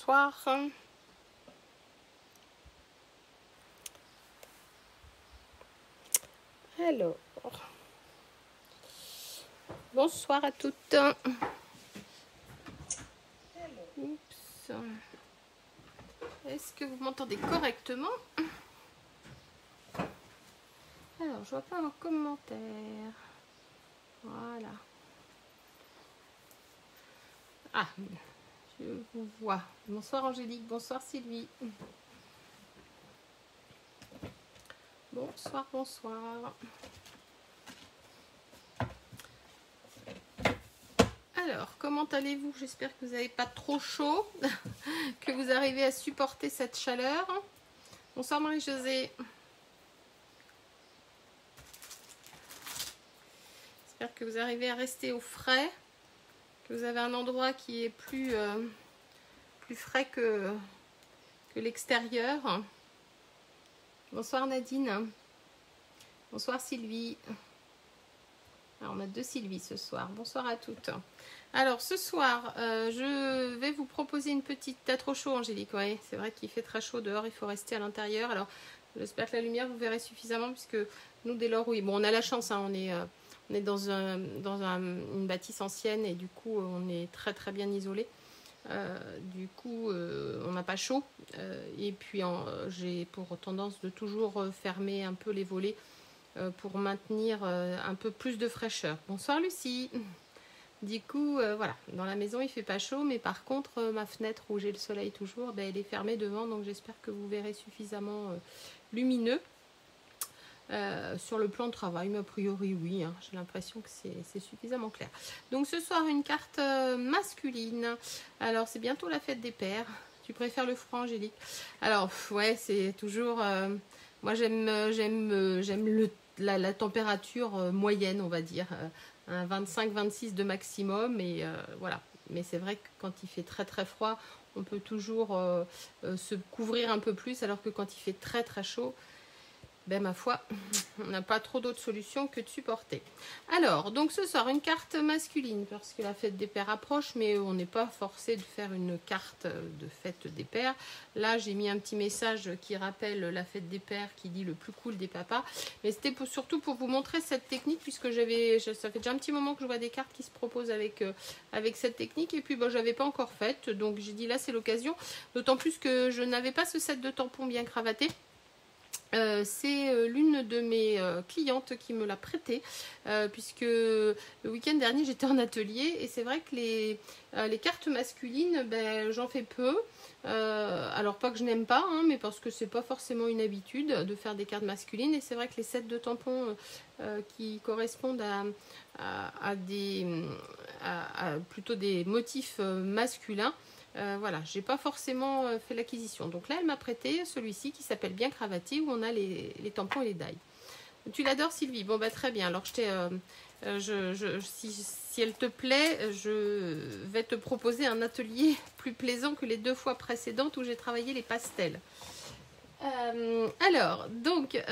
bonsoir. Alors, bonsoir à toutes. Oups. Est-ce que vous m'entendez correctement? Alors, je vois pas vos commentaires. Voilà. Ah, je vous vois. Bonsoir Angélique, bonsoir Sylvie. Bonsoir, bonsoir. Alors, comment allez-vous? J'espère que vous n'avez pas trop chaud, que vous arrivez à supporter cette chaleur. Bonsoir Marie-Josée. J'espère que vous arrivez à rester au frais, que vous avez un endroit qui est plus frais que l'extérieur. Bonsoir Nadine. Bonsoir Sylvie. Alors, on a deux Sylvie ce soir. Bonsoir à toutes. Alors ce soir, je vais vous proposer une petite... T'as trop chaud Angélique? Oui, c'est vrai qu'il fait très chaud dehors, il faut rester à l'intérieur. Alors j'espère que la lumière vous verrez suffisamment, puisque nous dès lors, oui, bon on a la chance, hein, on est dans une bâtisse ancienne et du coup on est très très bien isolé. Du coup on n'a pas chaud et puis j'ai pour tendance de toujours fermer un peu les volets pour maintenir un peu plus de fraîcheur. Bonsoir Lucie. Du coup voilà, dans la maison il fait pas chaud, mais par contre ma fenêtre où j'ai le soleil toujours, ben, elle est fermée devant, donc j'espère que vous verrez suffisamment lumineux. Sur le plan de travail, mais a priori oui, hein, j'ai l'impression que c'est suffisamment clair. Donc ce soir une carte masculine. Alors c'est bientôt la fête des pères. Tu préfères le froid Angélique? Alors ouais, c'est toujours moi j'aime la température moyenne, on va dire, un 25-26 de maximum, et voilà. Mais c'est vrai que quand il fait très très froid, on peut toujours se couvrir un peu plus, alors que quand il fait très très chaud, ben ma foi, on n'a pas trop d'autres solutions que de supporter. Alors, donc ce soir, une carte masculine, parce que la fête des pères approche, mais on n'est pas forcé de faire une carte de fête des pères. Là, j'ai mis un petit message qui rappelle la fête des pères, qui dit le plus cool des papas. Mais c'était surtout pour vous montrer cette technique, puisque ça fait déjà un petit moment que je vois des cartes qui se proposent avec cette technique, et puis ben, je n'avais pas encore faite, donc j'ai dit là c'est l'occasion, d'autant plus que je n'avais pas ce set de tampons bien cravaté. C'est l'une de mes clientes qui me l'a prêté, puisque le week-end dernier j'étais en atelier, et c'est vrai que les cartes masculines, ben, j'en fais peu. Alors pas que je n'aime pas, hein, mais parce que c'est pas forcément une habitude de faire des cartes masculines, et c'est vrai que les sets de tampons qui correspondent à plutôt des motifs masculins, voilà, j'ai pas forcément fait l'acquisition. Donc là, elle m'a prêté celui-ci qui s'appelle Bien Cravaté, où on a les tampons et les dailles. Tu l'adores, Sylvie? Bon, bah très bien. Alors, si elle te plaît, je vais te proposer un atelier plus plaisant que les 2 fois précédentes où j'ai travaillé les pastels. Alors, donc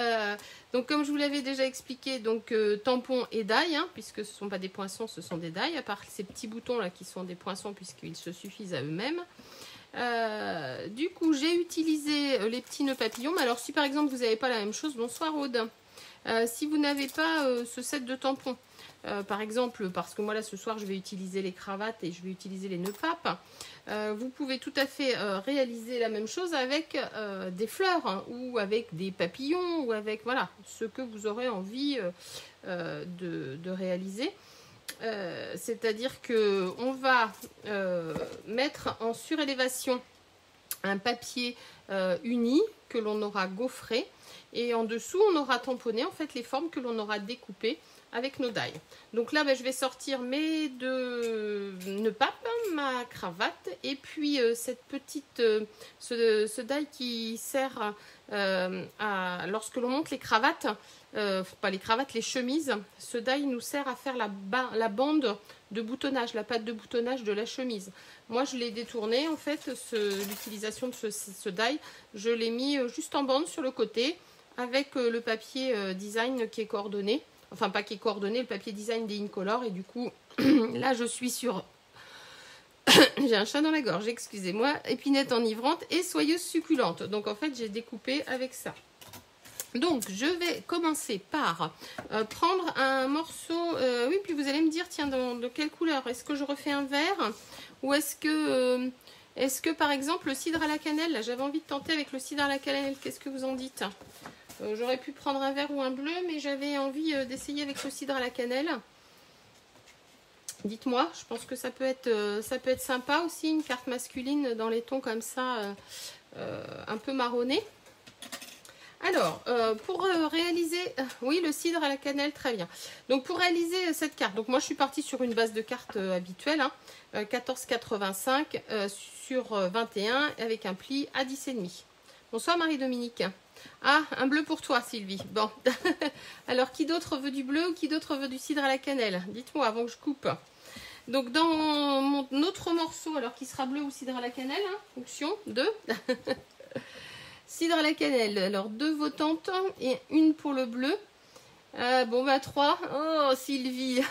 comme je vous l'avais déjà expliqué, donc tampons et dailles, hein, puisque ce ne sont pas des poinçons, ce sont des dailles, à part ces petits boutons là qui sont des poinçons puisqu'ils se suffisent à eux-mêmes. Du coup, j'ai utilisé les petits nœuds papillons. Mais alors, si par exemple vous n'avez pas la même chose, bonsoir Aude. Si vous n'avez pas ce set de tampons, par exemple, parce que moi là ce soir je vais utiliser les cravates et je vais utiliser les nœuds papes, vous pouvez tout à fait réaliser la même chose avec des fleurs, hein, ou avec des papillons, ou avec voilà ce que vous aurez envie de réaliser. C'est-à-dire que on va mettre en surélévation un papier uni que l'on aura gaufré, et en dessous on aura tamponné en fait les formes que l'on aura découpées avec nos dailles. Donc là ben, je vais sortir mes 2 nœuds papes, ma cravate, et puis cette petite ce die qui sert lorsque l'on monte les cravates, pas les cravates, les chemises. Ce die nous sert à faire la bande de boutonnage, la patte de boutonnage de la chemise. Moi je l'ai détourné en fait, l'utilisation de ce die, je l'ai mis juste en bande sur le côté, avec le papier design qui est coordonné, enfin pas qui est coordonné, le papier design des Incolor, et du coup là je suis sur J'ai un chat dans la gorge, excusez-moi. Épinette enivrante et soyeuse succulente. Donc en fait, j'ai découpé avec ça. Donc, je vais commencer par prendre un morceau. Oui, puis vous allez me dire, tiens, de quelle couleur? Est-ce que je refais un vert? Ou est-ce que par exemple, le cidre à la cannelle, là, j'avais envie de tenter avec le cidre à la cannelle. Qu'est-ce que vous en dites? J'aurais pu prendre un vert ou un bleu, mais j'avais envie d'essayer avec le cidre à la cannelle. Dites-moi, je pense que ça peut être sympa aussi, une carte masculine dans les tons comme ça, un peu marronné. Alors, pour réaliser, oui, le cidre à la cannelle, très bien. Donc, pour réaliser cette carte, donc moi, je suis partie sur une base de cartes habituelle, hein, 14,85 sur 21, avec un pli à 10,5. Bonsoir Marie-Dominique. Ah, un bleu pour toi, Sylvie. Bon. Alors, qui d'autre veut du bleu ou qui d'autre veut du cidre à la cannelle? Dites-moi avant que je coupe. Donc, dans mon autre morceau, alors qui sera bleu ou cidre à la cannelle, hein, fonction, 2. Cidre à la cannelle, alors 2 votantes et une pour le bleu. Bon, bah 3. Oh, Sylvie.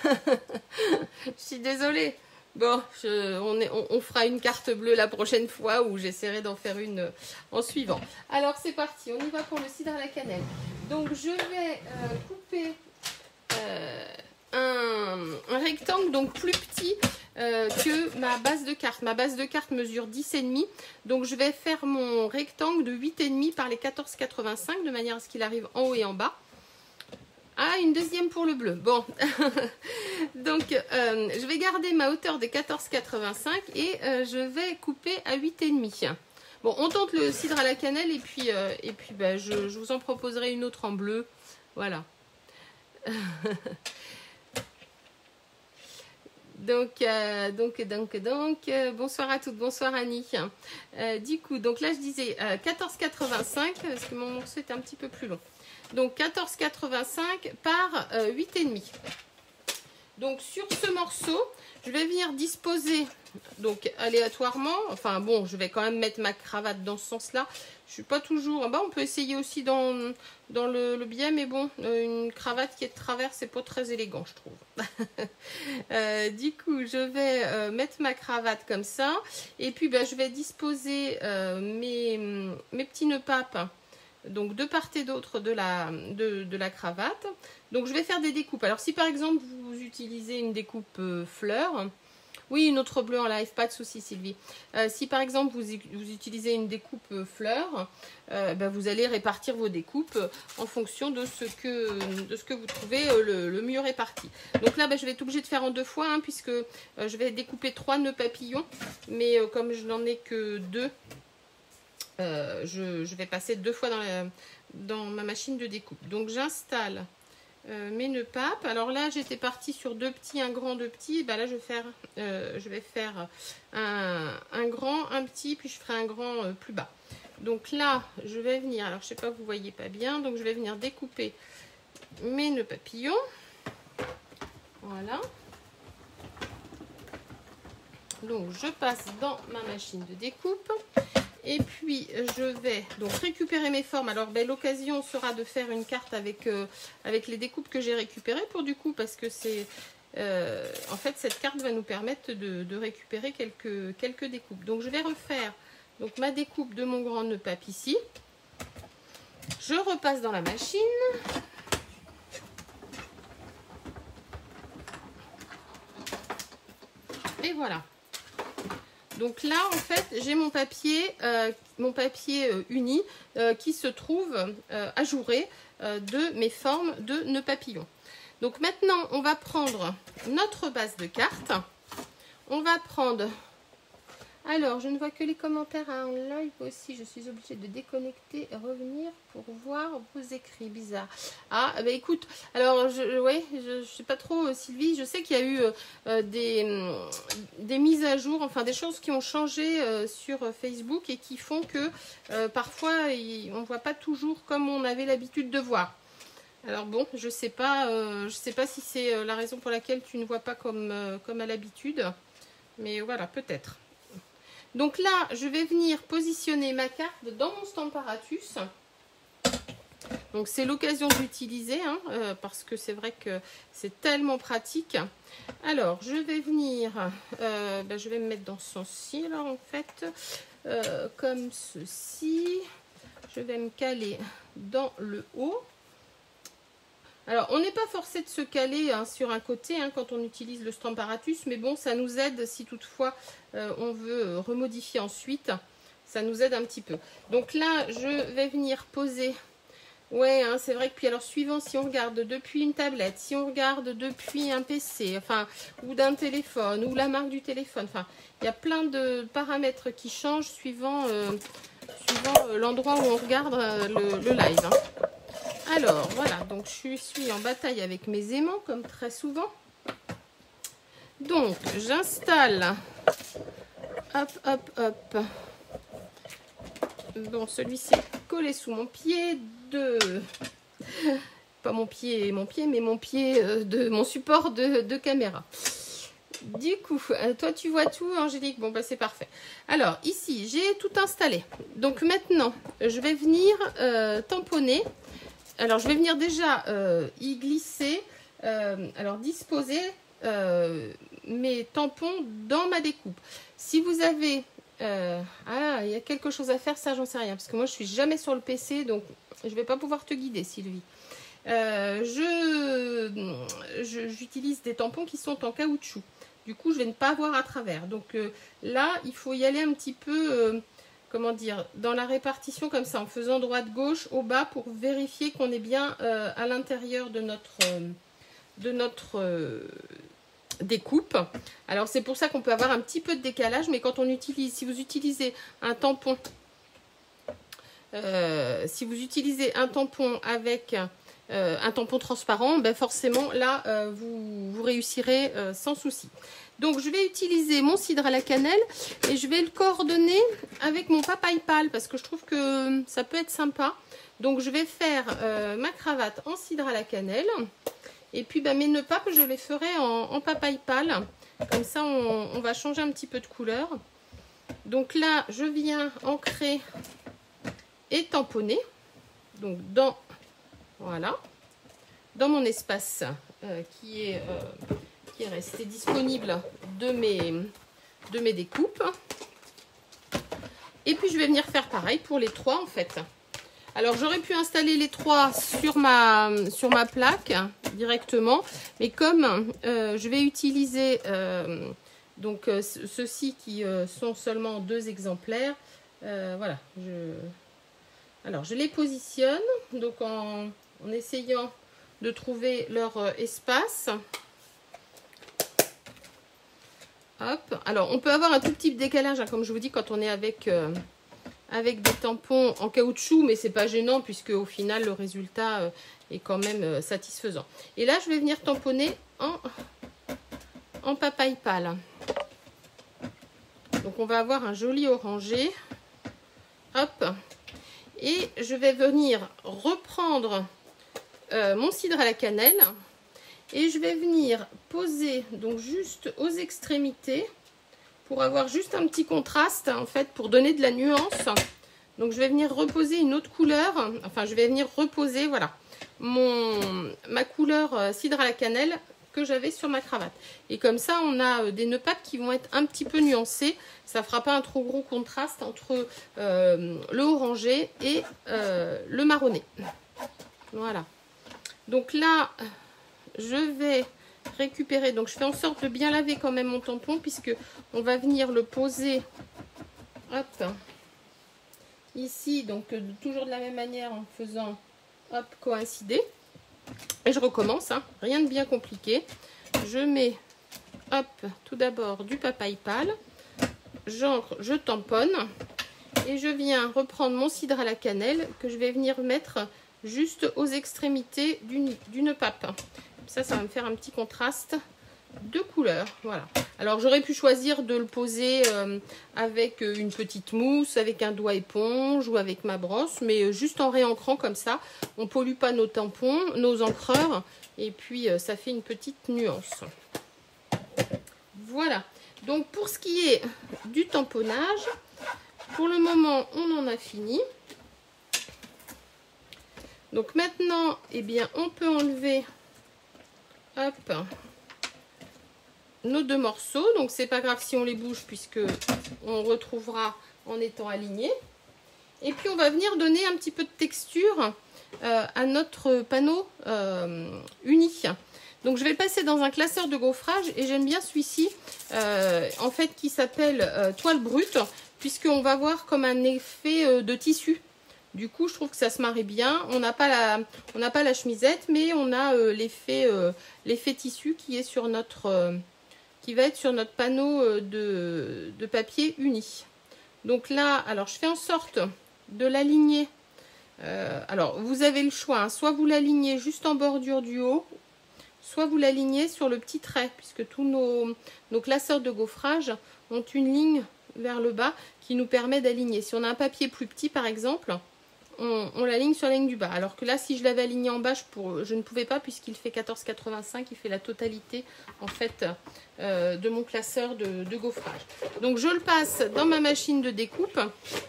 Je suis désolée. Bon, on fera une carte bleue la prochaine fois ou j'essaierai d'en faire une en suivant. Alors, c'est parti. On y va pour le cidre à la cannelle. Donc, je vais couper un rectangle donc plus petit que ma base de carte. Ma base de carte mesure 10,5. Donc, je vais faire mon rectangle de 8,5 par les 14,85 de manière à ce qu'il arrive en haut et en bas. Ah, une deuxième pour le bleu. Bon, donc je vais garder ma hauteur des 14,85 et je vais couper à 8,5. Bon, on tente le cidre à la cannelle et puis bah, je vous en proposerai une autre en bleu. Voilà. Donc, bonsoir à toutes, bonsoir Annie. Du coup, donc là je disais 14,85 parce que mon morceau était un petit peu plus long. Donc 14,85 par 8,5. Donc sur ce morceau, je vais venir disposer donc aléatoirement. Enfin bon, je vais quand même mettre ma cravate dans ce sens-là. Je suis pas toujours. Bah, on peut essayer aussi dans le biais, mais bon, une cravate qui est de travers, c'est pas très élégant, je trouve. Du coup, je vais mettre ma cravate comme ça. Et puis, bah, je vais disposer mes petits nœuds papes. Donc de part et d'autre de la cravate. Donc je vais faire des découpes. Alors si par exemple vous utilisez une découpe fleur, oui une autre bleue en live, pas de souci Sylvie. Si par exemple vous utilisez une découpe fleur, ben, vous allez répartir vos découpes en fonction de ce que vous trouvez le mieux réparti. Donc là ben, je vais être obligée de faire en 2 fois hein, puisque je vais découper 3 nœuds papillons. Mais comme je n'en ai que 2, je vais passer 2 fois dans ma machine de découpe. Donc j'installe mes nœuds papes. Alors là j'étais partie sur 2 petits, un grand, 2 petits. Et ben là je vais faire un grand, un petit, puis je ferai un grand plus bas. Donc là je vais venir, alors je sais pas, vous voyez pas bien, donc je vais venir découper mes nœuds papillons. Voilà. Donc je passe dans ma machine de découpe. Et puis, je vais donc récupérer mes formes. Alors, ben, l'occasion sera de faire une carte avec les découpes que j'ai récupérées pour du coup, parce que c'est... en fait, cette carte va nous permettre de récupérer quelques découpes. Donc, je vais refaire donc, ma découpe de mon grand nœud pape ici. Je repasse dans la machine. Et voilà. Donc là, en fait, j'ai mon papier uni qui se trouve ajouré de mes formes de nœuds papillons. Donc maintenant, on va prendre notre base de cartes. On va prendre... Alors, je ne vois que les commentaires en live aussi. Je suis obligée de déconnecter et revenir pour voir vos écrits. Bizarre. Ah, bah écoute, alors, je sais pas trop, Sylvie. Je sais qu'il y a eu des mises à jour, enfin des choses qui ont changé sur Facebook et qui font que parfois, on ne voit pas toujours comme on avait l'habitude de voir. Alors bon, je sais pas si c'est la raison pour laquelle tu ne vois pas comme à l'habitude. Mais voilà, peut-être. Donc là, je vais venir positionner ma carte dans mon Stamparatus Donc c'est l'occasion de l'utiliser, hein, parce que c'est vrai que c'est tellement pratique. Alors je vais venir, je vais me mettre dans ce sens-ci là en fait, comme ceci. Je vais me caler dans le haut. Alors, on n'est pas forcé de se caler hein, sur un côté hein, quand on utilise le Stamparatus, mais bon, ça nous aide si toutefois on veut remodifier ensuite. Ça nous aide un petit peu. Donc là, je vais venir poser. Ouais, hein, c'est vrai que puis alors suivant si on regarde depuis une tablette, si on regarde depuis un PC, enfin, ou d'un téléphone, ou la marque du téléphone, enfin, il y a plein de paramètres qui changent suivant, l'endroit où on regarde le live. Hein. Alors, voilà, donc je suis en bataille avec mes aimants, comme très souvent. Donc, j'installe. Hop, hop, hop. Bon, celui-ci est collé sous mon pied de... Pas mon pied, mais mon pied de mon support de caméra. Du coup, toi tu vois tout, Angélique. Bon, bah c'est parfait. Alors, ici, j'ai tout installé. Donc maintenant, je vais venir tamponner. Alors, je vais venir déjà y glisser, alors disposer mes tampons dans ma découpe. Si vous avez... il y a quelque chose à faire, ça, j'en sais rien. Parce que moi, je suis jamais sur le PC, donc je ne vais pas pouvoir te guider, Sylvie. J'utilise des tampons qui sont en caoutchouc. Du coup, je vais ne pas voir à travers. Donc là, il faut y aller un petit peu... comment dire, dans la répartition comme ça, en faisant droite-gauche au bas pour vérifier qu'on est bien à l'intérieur de notre découpe. Alors c'est pour ça qu'on peut avoir un petit peu de décalage, mais quand on utilise, si vous utilisez un tampon, avec un tampon transparent, ben forcément là vous réussirez sans souci. Donc je vais utiliser mon cidre à la cannelle et je vais le coordonner avec mon Papaypal parce que je trouve que ça peut être sympa. Donc je vais faire ma cravate en cidre à la cannelle et puis ben, mes nœuds papes je les ferai en Papaypal. Comme ça on va changer un petit peu de couleur. Donc là je viens ancrer et tamponner. Donc voilà, dans mon espace qui est resté disponible de mes découpes. Et puis je vais venir faire pareil pour les trois en fait. Alors j'aurais pu installer les trois sur ma plaque directement, mais comme je vais utiliser ceux-ci qui sont seulement 2 exemplaires, voilà. Alors je les positionne donc en essayant de trouver leur espace. Hop. Alors, on peut avoir un tout petit décalage, hein, comme je vous dis, quand on est avec des tampons en caoutchouc, mais c'est pas gênant puisque au final, le résultat est quand même satisfaisant. Et là, je vais venir tamponner en Papaypal. Donc, on va avoir un joli orangé. Hop. Et je vais venir reprendre mon cidre à la cannelle. Et je vais venir poser donc juste aux extrémités pour avoir juste un petit contraste en fait pour donner de la nuance. Donc je vais venir reposer une autre couleur, enfin je vais venir reposer voilà ma couleur cidre à la cannelle que j'avais sur ma cravate. Et comme ça on a des nœuds papes qui vont être un petit peu nuancés. Ça fera pas un trop gros contraste entre le orangé et le marronné. Voilà. Donc là je vais récupérer, donc je fais en sorte de bien laver quand même mon tampon puisque on va venir le poser hop, ici, donc toujours de la même manière en faisant hop coïncider. Et je recommence, hein, rien de bien compliqué. Je mets hop tout d'abord du Papaypal, j'encre, je tamponne et je viens reprendre mon cidre à la cannelle que je vais venir mettre juste aux extrémités d'une pape. Ça va me faire un petit contraste de couleurs. Voilà. Alors, j'aurais pu choisir de le poser avec une petite mousse, avec un doigt éponge ou avec ma brosse, mais juste en réancrant comme ça, on ne pollue pas nos tampons, nos encreurs, et puis ça fait une petite nuance. Voilà. Donc, pour ce qui est du tamponnage, pour le moment, on en a fini. Donc maintenant, eh bien, on peut enlever, hop, nos deux morceaux. Donc c'est pas grave si on les bouge puisque on retrouvera en étant aligné. Et puis on va venir donner un petit peu de texture à notre panneau uni. Donc je vais le passer dans un classeur de gaufrage et j'aime bien celui-ci en fait qui s'appelle toile brute, puisqu'on va voir comme un effet de tissu. Du coup je trouve que ça se marie bien. On n'a pas la chemisette, mais on a l'effet tissu qui est sur notre qui va être sur notre panneau de papier uni. Donc là, alors je fais en sorte de l'aligner. Alors vous avez le choix, hein, soit vous l'alignez juste en bordure du haut, soit vous l'alignez sur le petit trait, puisque tous nos classeurs de gaufrage ont une ligne vers le bas qui nous permet d'aligner. Si on a un papier plus petit par exemple, on l'aligne sur la ligne du bas. Alors que là, si je l'avais aligné en bas, je ne pouvais pas, puisqu'il fait 14,85, il fait la totalité en fait de mon classeur de gaufrage. Donc je le passe dans ma machine de découpe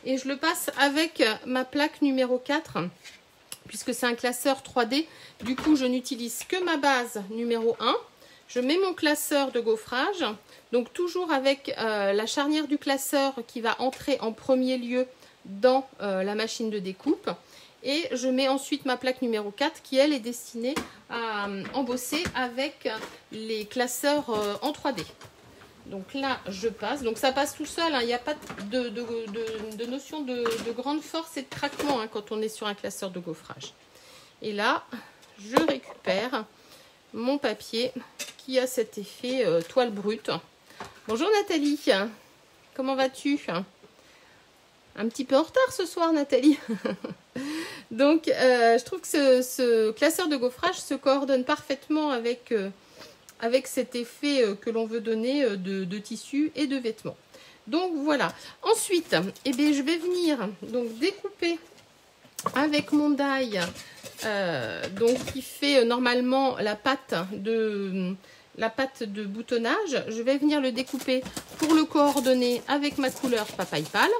et je le passe avec ma plaque numéro 4, puisque c'est un classeur 3D. Du coup, je n'utilise que ma base numéro 1. Je mets mon classeur de gaufrage, donc toujours avec la charnière du classeur qui va entrer en premier lieu dans la machine de découpe, et je mets ensuite ma plaque numéro 4 qui elle est destinée à embosser avec les classeurs en 3D. Donc là je passe, donc ça passe tout seul, hein. Il n'y a pas de notion de grande force et de craquement hein, quand on est sur un classeur de gaufrage. Et là je récupère mon papier qui a cet effet toile brute. Bonjour Nathalie, comment vas-tu? Un petit peu en retard ce soir Nathalie. Donc je trouve que ce classeur de gaufrage se coordonne parfaitement avec cet effet que l'on veut donner de tissu et de vêtements. Donc voilà. Ensuite, eh bien, je vais venir donc découper avec mon die donc qui fait normalement la pâte de boutonnage. Je vais venir le découper pour le coordonner avec ma couleur papaye pâle.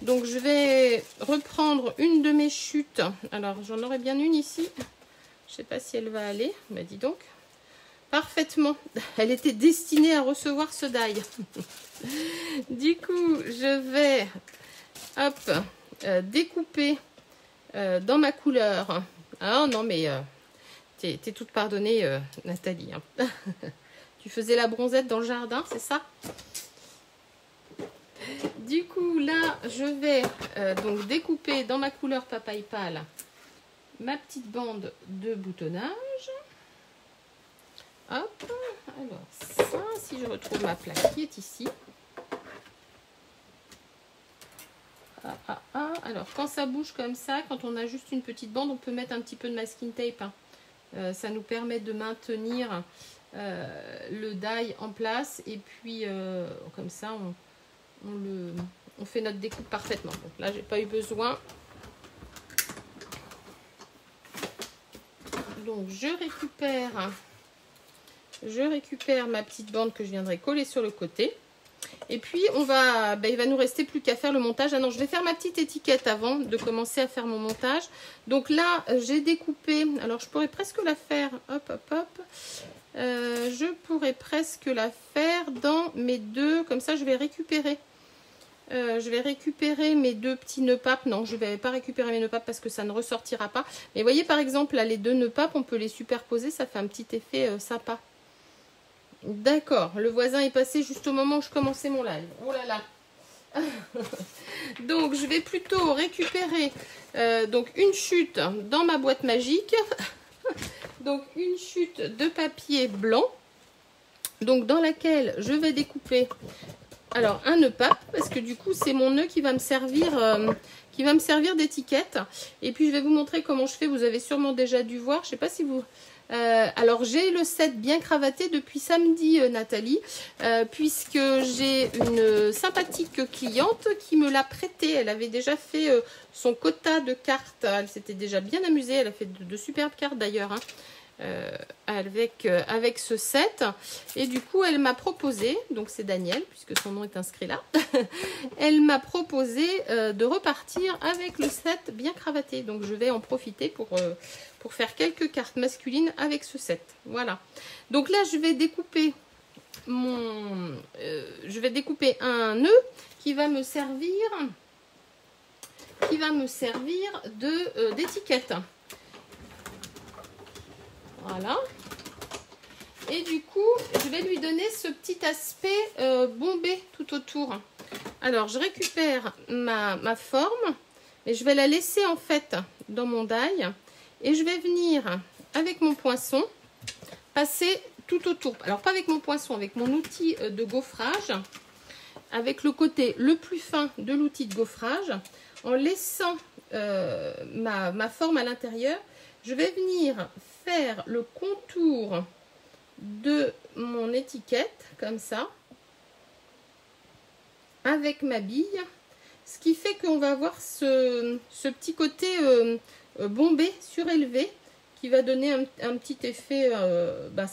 Donc je vais reprendre une de mes chutes. Alors j'en aurais bien une ici. Je ne sais pas si elle va aller. Bah dis donc. Parfaitement. Elle était destinée à recevoir ce die. Du coup, je vais découper dans ma couleur. Ah non mais t'es toute pardonnée Nathalie. Hein. Tu faisais la bronzette dans le jardin, c'est ça? Du coup là je vais donc découper dans ma couleur papaye pâle ma petite bande de boutonnage. Hop, alors ça, si je retrouve ma plaque qui est ici. Alors quand ça bouge comme ça, quand on a juste une petite bande, on peut mettre un petit peu de masking tape. Hein. Ça nous permet de maintenir le die en place et puis comme ça on fait notre découpe parfaitement. Donc là j'ai pas eu besoin. Donc je récupère ma petite bande que je viendrai coller sur le côté. Et puis il va nous rester plus qu'à faire le montage. Ah non, je vais faire ma petite étiquette avant de commencer à faire mon montage. Donc là j'ai découpé, alors je pourrais presque la faire, je pourrais presque la faire dans mes deux, comme ça je vais récupérer mes deux petits nœuds papes. Non, je ne vais pas récupérer mes nœuds papes parce que ça ne ressortira pas. Mais vous voyez par exemple là les deux nœuds papes, on peut les superposer, ça fait un petit effet sympa. D'accord, le voisin est passé juste au moment où je commençais mon live. Oh là là. Donc je vais plutôt récupérer donc une chute dans ma boîte magique. Donc une chute de papier blanc. Donc dans laquelle je vais découper alors un nœud pape, parce que du coup c'est mon nœud qui va me servir d'étiquette. Et puis je vais vous montrer comment je fais. Vous avez sûrement déjà dû voir. Je sais pas si vous... alors j'ai le set bien cravaté depuis samedi Nathalie, puisque j'ai une sympathique cliente qui me l'a prêté. Elle avait déjà fait son quota de cartes, elle s'était déjà bien amusée, elle a fait de superbes cartes d'ailleurs. Hein. avec ce set. Et du coup, elle m'a proposé, donc c'est Daniel, puisque son nom est inscrit là, elle m'a proposé de repartir avec le set bien cravaté. Donc je vais en profiter pour faire quelques cartes masculines avec ce set. Voilà. Donc là, je vais découper un nœud qui va me servir d'étiquette. Voilà. Et du coup, je vais lui donner ce petit aspect bombé tout autour. Alors, je récupère ma forme et je vais la laisser en fait dans mon die. Et je vais venir avec mon poinçon passer tout autour. Alors, pas avec mon poinçon, avec mon outil de gaufrage. Avec le côté le plus fin de l'outil de gaufrage. En laissant ma forme à l'intérieur, je vais venir faire le contour de mon étiquette comme ça avec ma bille, ce qui fait qu'on va avoir ce petit côté bombé, surélevé, qui va donner un petit effet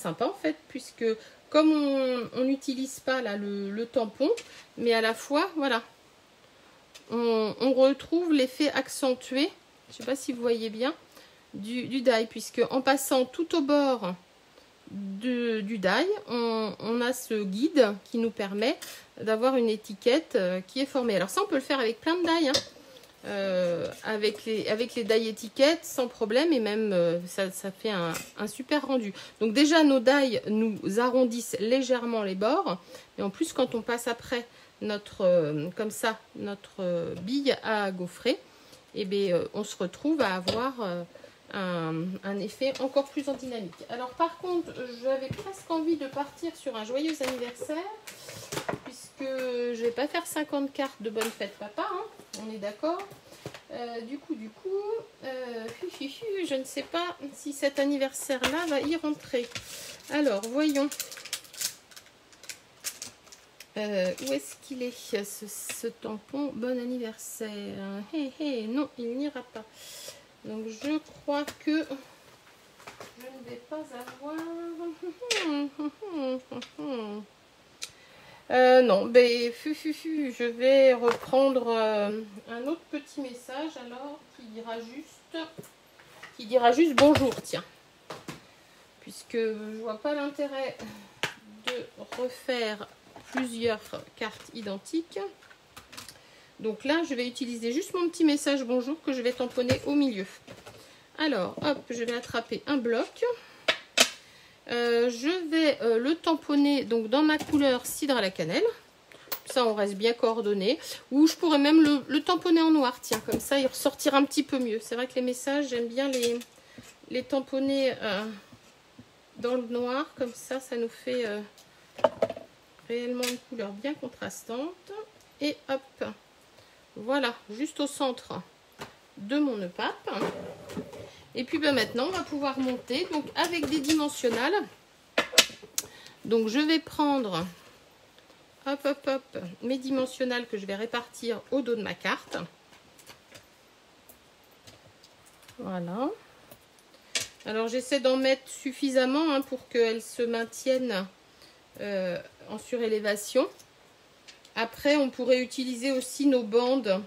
sympa en fait, puisque comme on n'utilise pas là le tampon, mais à la fois voilà, on retrouve l'effet accentué, je sais pas si vous voyez bien, du die, puisque en passant tout au bord du die, on a ce guide qui nous permet d'avoir une étiquette qui est formée. Alors ça, on peut le faire avec plein de die, hein. Avec les die étiquettes sans problème, et même ça fait un super rendu. Donc déjà, nos die nous arrondissent légèrement les bords, et en plus quand on passe après notre bille à gaufrer, et bien on se retrouve à avoir un effet encore plus en dynamique. Alors par contre, j'avais presque envie de partir sur un joyeux anniversaire, puisque je vais pas faire 50 cartes de bonne fête papa, hein, on est d'accord. Du coup, je ne sais pas si cet anniversaire là va y rentrer. Alors voyons, où est-ce qu'il est, ce tampon bon anniversaire? Non, il n'ira pas. Donc je crois que je ne vais pas avoir non, ben je vais reprendre un autre petit message alors qui dira juste bonjour, tiens, puisque je vois pas l'intérêt de refaire plusieurs cartes identiques. Donc là, je vais utiliser juste mon petit message bonjour que je vais tamponner au milieu. Alors, hop, je vais attraper un bloc. Je vais le tamponner donc dans ma couleur cidre à la cannelle. Ça, on reste bien coordonné. Ou je pourrais même le tamponner en noir. Tiens, comme ça, il ressortira un petit peu mieux. C'est vrai que les messages, j'aime bien les tamponner dans le noir. Comme ça, ça nous fait réellement une couleur bien contrastante. Et hop, voilà, juste au centre de mon nœud pape. Et puis maintenant, on va pouvoir monter donc avec des dimensionnels. Donc je vais prendre mes dimensionnels que je vais répartir au dos de ma carte. Voilà. Alors j'essaie d'en mettre suffisamment hein, pour qu'elles se maintiennent en surélévation. Après, on pourrait utiliser aussi nos bandes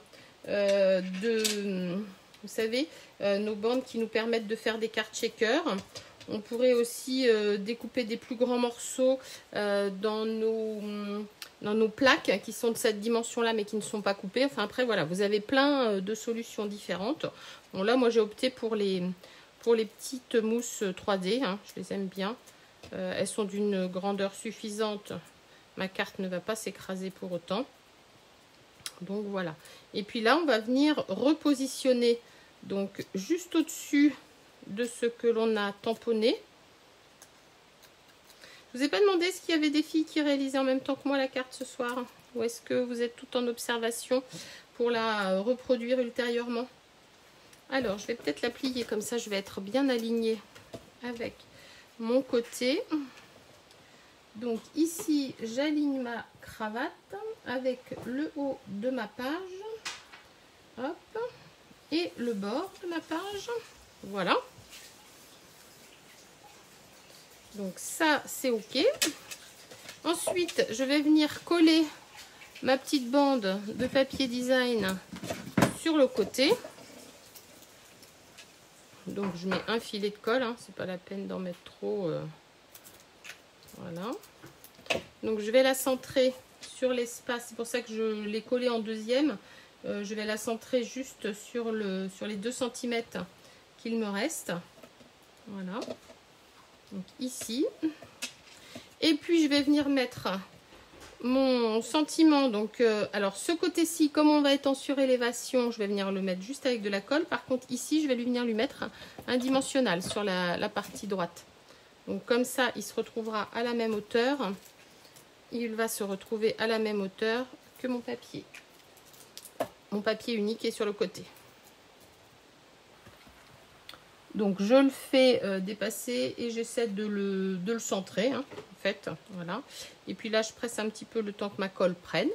vous savez, nos bandes qui nous permettent de faire des cartes shaker. On pourrait aussi découper des plus grands morceaux dans nos plaques qui sont de cette dimension-là, mais qui ne sont pas coupées. Enfin, après, voilà, vous avez plein de solutions différentes. Bon, là, moi, j'ai opté pour les petites mousses 3D. Hein, je les aime bien. Elles sont d'une grandeur suffisante. Ma carte ne va pas s'écraser pour autant. Donc voilà. Et puis là, on va venir repositionner donc juste au-dessus de ce que l'on a tamponné. Je vous ai pas demandé s'il y avait des filles qui réalisaient en même temps que moi la carte ce soir. Ou est-ce que vous êtes tout en observation pour la reproduire ultérieurement? Alors, je vais peut-être la plier comme ça, je vais être bien alignée avec mon côté. Donc ici, j'aligne ma cravate avec le haut de ma page. Hop. Et le bord de ma page. Voilà. Donc ça, c'est OK. Ensuite, je vais venir coller ma petite bande de papier design sur le côté. Donc je mets un filet de colle, hein, c'est pas la peine d'en mettre trop. Voilà. Donc je vais la centrer sur l'espace, c'est pour ça que je l'ai collée en deuxième. Je vais la centrer juste sur les 2 cm qu'il me reste. Voilà. Donc ici. Et puis je vais venir mettre mon sentiment. Donc alors ce côté-ci, comme on va être en surélévation, je vais venir le mettre juste avec de la colle. Par contre ici, je vais venir lui mettre un dimensionnal sur la partie droite. Donc comme ça, il se retrouvera à la même hauteur. Il va se retrouver à la même hauteur que mon papier. Mon papier unique est sur le côté. Donc je le fais dépasser et j'essaie de le centrer, hein, en fait. Voilà. Et puis là, je presse un petit peu le temps que ma colle prenne.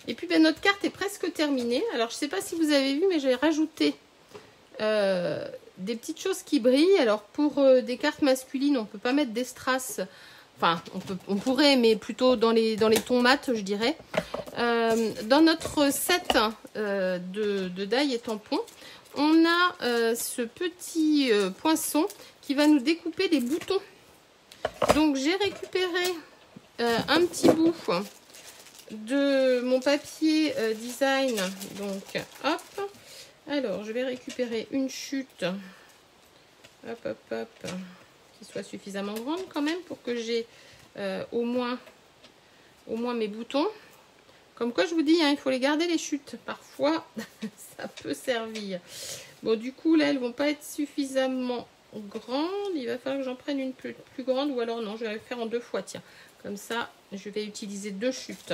Et puis ben, notre carte est presque terminée. Alors je ne sais pas si vous avez vu, mais j'ai rajouté des petites choses qui brillent. Alors pour des cartes masculines, on ne peut pas mettre des strass. Enfin, on pourrait, mais plutôt dans les tons mat, je dirais. Dans notre set de die et tampons, on a ce petit poinçon qui va nous découper des boutons. Donc, j'ai récupéré un petit bout de mon papier design. Donc, hop. Alors, je vais récupérer une chute. Hop, hop, hop. Qui soit suffisamment grande quand même pour que j'ai au moins mes boutons. Comme quoi je vous dis, hein, il faut les garder les chutes. Parfois, ça peut servir. Bon, du coup, là, elles ne vont pas être suffisamment grandes. Il va falloir que j'en prenne une plus grande. Ou alors, non, je vais le faire en 2 fois. Tiens, comme ça, je vais utiliser 2 chutes.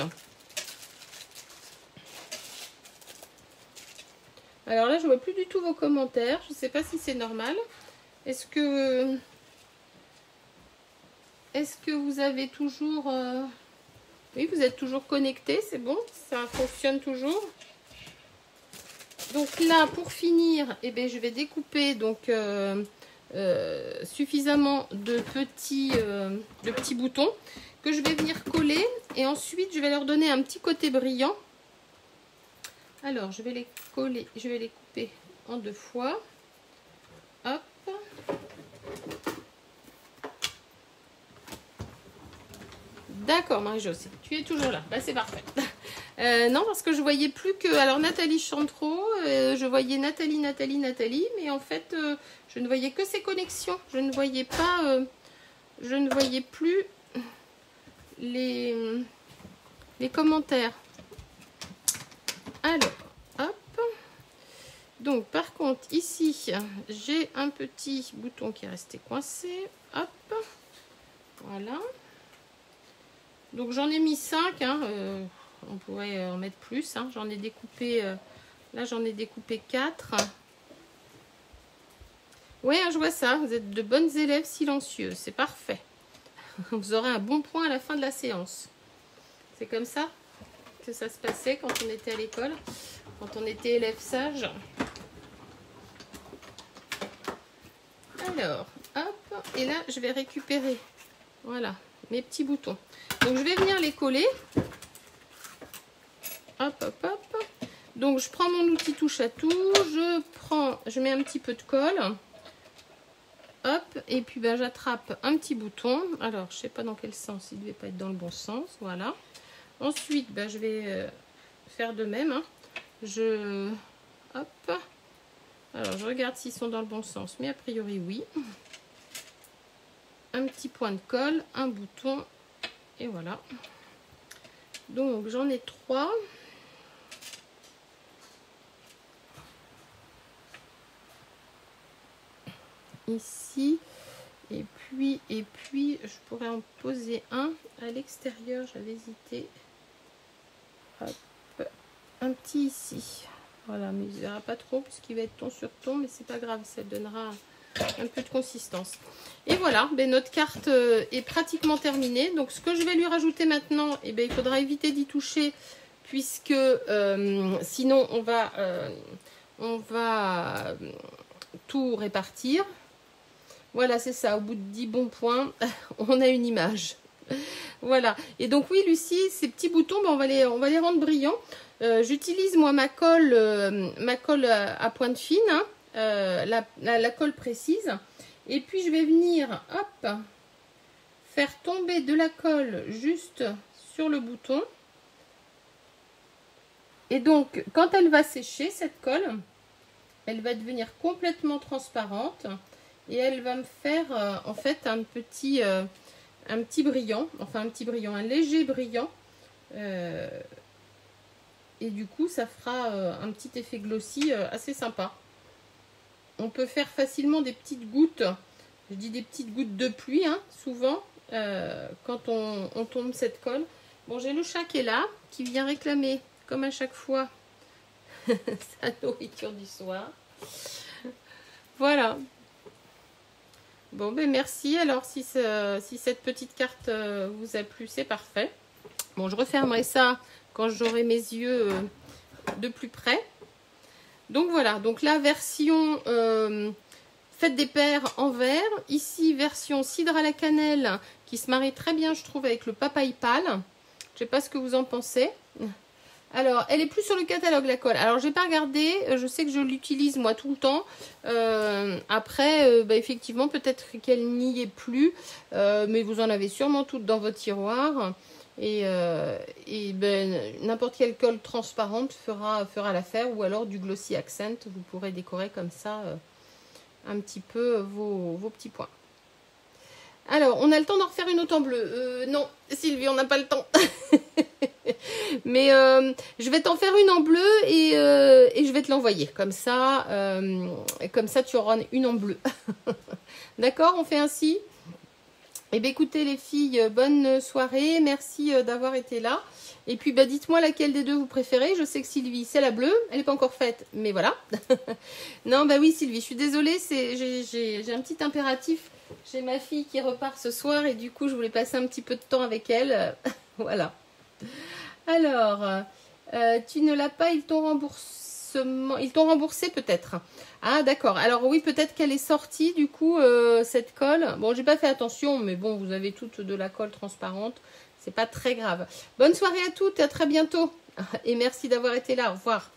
Alors là, je ne vois plus du tout vos commentaires. Je ne sais pas si c'est normal. Est-ce que vous avez toujours... Oui, vous êtes toujours connecté, c'est bon, ça fonctionne toujours. Donc là, pour finir, eh bien, je vais découper donc, suffisamment de petits boutons que je vais venir coller. Et ensuite, je vais leur donner un petit côté brillant. Alors, je vais les coller, je vais les couper en 2 fois. Hop. D'accord, Marie-Josée, tu es toujours là. Bah, c'est parfait. Non, parce que je voyais plus que... Alors, Nathalie chante trop. Je voyais Nathalie, mais en fait, je ne voyais que ses connexions. Je ne voyais pas... je ne voyais plus les commentaires. Alors, hop. Donc, par contre, ici, j'ai un petit bouton qui est resté coincé. Hop. Voilà. Donc j'en ai mis 5, hein, on pourrait en mettre plus, hein. J'en ai découpé, là j'en ai découpé 4. Oui, hein, je vois ça, vous êtes de bonnes élèves silencieuses, c'est parfait. Vous aurez un bon point à la fin de la séance. C'est comme ça que ça se passait quand on était à l'école, quand on était élève sage. Alors, hop, et là je vais récupérer, voilà, mes petits boutons. Donc je vais venir les coller. Hop, hop, hop. Donc je prends mon outil touche à tout. Je mets un petit peu de colle. Hop. Et puis ben, j'attrape un petit bouton. Alors je sais pas dans quel sens. Il ne devait pas être dans le bon sens. Voilà. Ensuite, ben, je vais faire de même. Hein. Hop. Alors je regarde s'ils sont dans le bon sens. Mais a priori oui. Un petit point de colle. Un bouton. Et voilà. Donc j'en ai 3. Ici. Et puis je pourrais en poser un à l'extérieur. J'avais hésité. Hop. Un petit ici. Voilà, mais il ne verra pas trop puisqu'il va être ton sur ton. Mais c'est pas grave, ça donnera un peu de consistance. Et voilà, ben notre carte est pratiquement terminée. Donc ce que je vais lui rajouter maintenant, eh ben, il faudra éviter d'y toucher puisque sinon on va tout répartir. Voilà, c'est ça. Au bout de 10 bons points, on a une image. Voilà. Et donc oui, Lucie, ces petits boutons, ben, on va les rendre brillants. J'utilise moi ma colle à pointe fine, hein, la colle précise. Et puis je vais venir, hop, faire tomber de la colle juste sur le bouton. Et donc, quand elle va sécher, cette colle, elle va devenir complètement transparente. Et elle va me faire en fait un petit brillant, enfin un petit brillant, un léger brillant. Et du coup, ça fera un petit effet glossy assez sympa. On peut faire facilement des petites gouttes, je dis des petites gouttes de pluie, hein, souvent, quand on tombe cette colle. Bon, j'ai le chat qui est là, qui vient réclamer, comme à chaque fois, sa nourriture du soir. Voilà. Bon, ben merci. Alors, si cette petite carte vous a plu, c'est parfait. Bon, je refermerai ça quand j'aurai mes yeux de plus près. Donc voilà, donc la version faites des paires en verre. Ici, version cidre à la cannelle qui se marie très bien, je trouve, avec le papaye pâle. Je ne sais pas ce que vous en pensez. Alors, elle est plus sur le catalogue, la colle. Alors, j'ai pas regardé. Je sais que je l'utilise, moi, tout le temps. Après, bah, effectivement, peut-être qu'elle n'y est plus. Mais vous en avez sûrement toutes dans votre tiroir. Et ben, n'importe quelle colle transparente fera l'affaire. Ou alors du glossy accent. Vous pourrez décorer comme ça un petit peu vos petits points. Alors, on a le temps d'en refaire une autre en bleu. Non, Sylvie, on n'a pas le temps. Mais je vais t'en faire une en bleu et je vais te l'envoyer. Comme ça, tu auras une en bleu. D'accord, on fait ainsi. Eh bien, écoutez les filles, bonne soirée. Merci d'avoir été là. Et puis, bah, dites-moi laquelle des deux vous préférez. Je sais que Sylvie, c'est la bleue. Elle n'est pas encore faite, mais voilà. Non, bah oui, Sylvie, je suis désolée. J'ai un petit impératif. J'ai ma fille qui repart ce soir et du coup, je voulais passer un petit peu de temps avec elle. Voilà. Alors, tu ne l'as pas, ils t'ont remboursé peut-être. Ah d'accord, alors oui, peut-être qu'elle est sortie du coup, cette colle. Bon, j'ai pas fait attention, mais bon, vous avez toute de la colle transparente. C'est pas très grave. Bonne soirée à toutes, à très bientôt. Et merci d'avoir été là, au revoir.